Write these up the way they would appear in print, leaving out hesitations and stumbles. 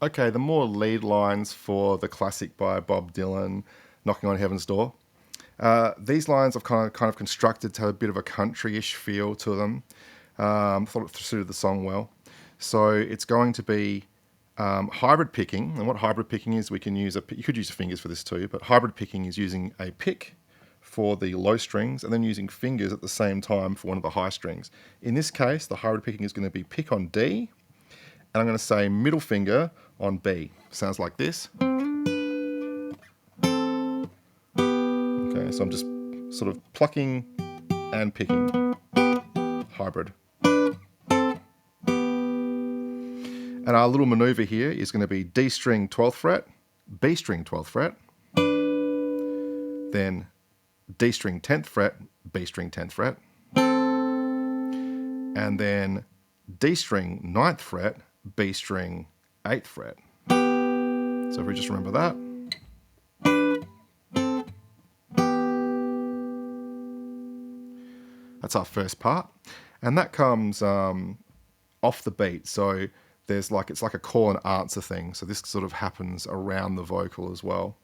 Okay, the more lead lines for the classic by Bob Dylan, Knocking on Heaven's Door. These lines I've kind of constructed to have a bit of a country-ish feel to them. Thought it suited the song well. So it's going to be hybrid picking. And what hybrid picking is, you could use your fingers for this too, but hybrid picking is using a pick for the low strings and then using fingers at the same time for one of the high strings. In this case, the hybrid picking is going to be pick on D, and I'm going to say middle finger on B. Sounds like this. Okay, so I'm just sort of plucking and picking. Hybrid. And our little maneuver here is going to be D string 12th fret, B string 12th fret, then D string 10th fret, B string 10th fret, and then D string 9th fret, B string 8th fret. So if we just remember that. That's our first part. And that comes off the beat. So it's like a call and answer thing. So this sort of happens around the vocal as well.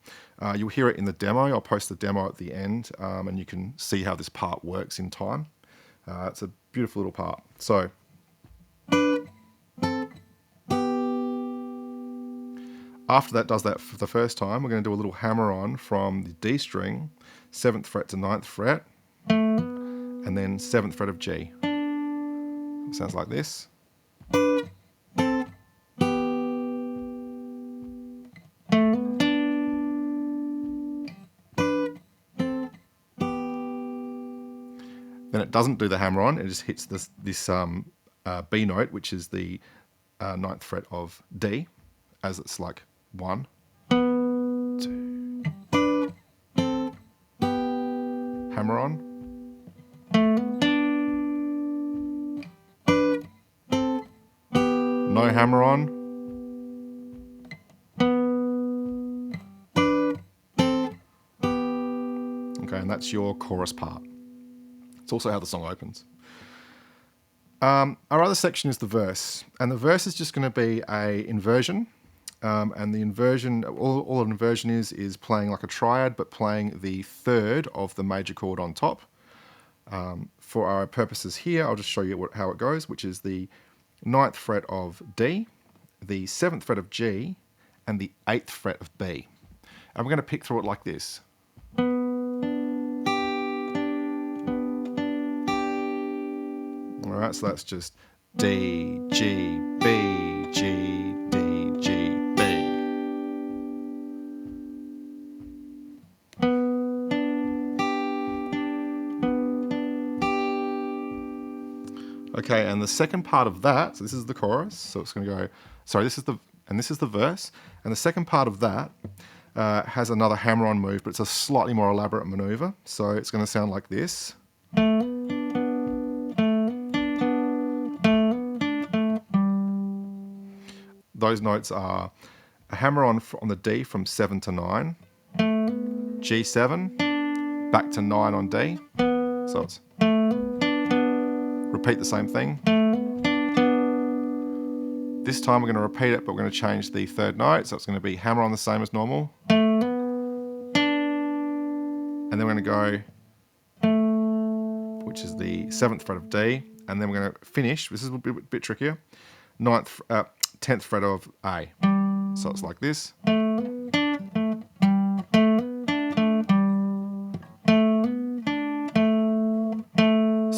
You'll hear it in the demo. I'll post the demo at the end, and you can see how this part works in time. It's a beautiful little part. So after that does that for the first time, we're going to do a little hammer on from the D string, 7th fret to 9th fret, and then 7th fret of G. It sounds like this. Then it doesn't do the hammer on, it just hits this B note, which is the 9th fret of D, as it's like 1, 2, hammer on, no hammer on, okay, and that's your chorus part. It's also how the song opens. Our other section is the verse, and the verse is just going to be a inversion, and the inversion, all an inversion is playing like a triad, but playing the third of the major chord on top. For our purposes here, I'll just show you how it goes, which is the 9th fret of D, the 7th fret of G, and the 8th fret of B. And we're going to pick through it like this. Alright, so that's just D, G, B, G, D, G, B. Okay, and the second part of that, so this is the chorus, so it's going to go, sorry, this is the verse, and the second part of that has another hammer-on move, but it's a slightly more elaborate maneuver, so it's going to sound like this. Those notes are a hammer on the D from 7 to 9, G7, back to 9 on D, so it's repeat the same thing. This time we're going to repeat it, but we're going to change the third note, so it's going to be hammer on the same as normal. And then we're going to go, which is the 7th fret of D, and then we're going to finish, this is a bit trickier, 10th fret of A. So it's like this.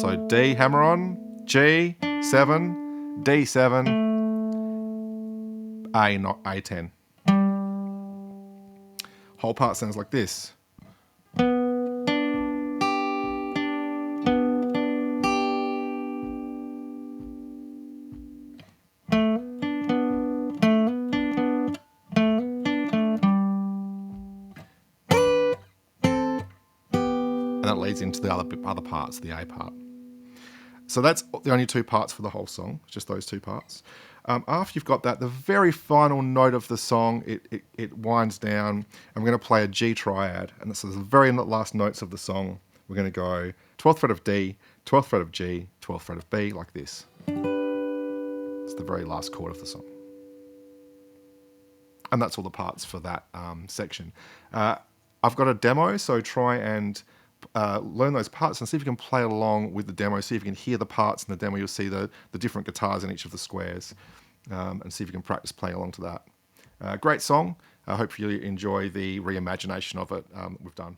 So D, hammer on, G, 7, D7, A, not A10. Whole part sounds like this. And that leads into the other parts, the A part. So that's the only two parts for the whole song, just those two parts. After you've got that, the very final note of the song, it winds down, and we're going to play a G triad. And this is the very last notes of the song. We're going to go 12th fret of D, 12th fret of G, 12th fret of B, like this. It's the very last chord of the song. And that's all the parts for that section. I've got a demo, so try and learn those parts and see if you can play along with the demo, see if you can hear the parts in the demo. You'll see the different guitars in each of the squares, and see if you can practice playing along to that. Great song. I hope you enjoy the reimagination of it that we've done.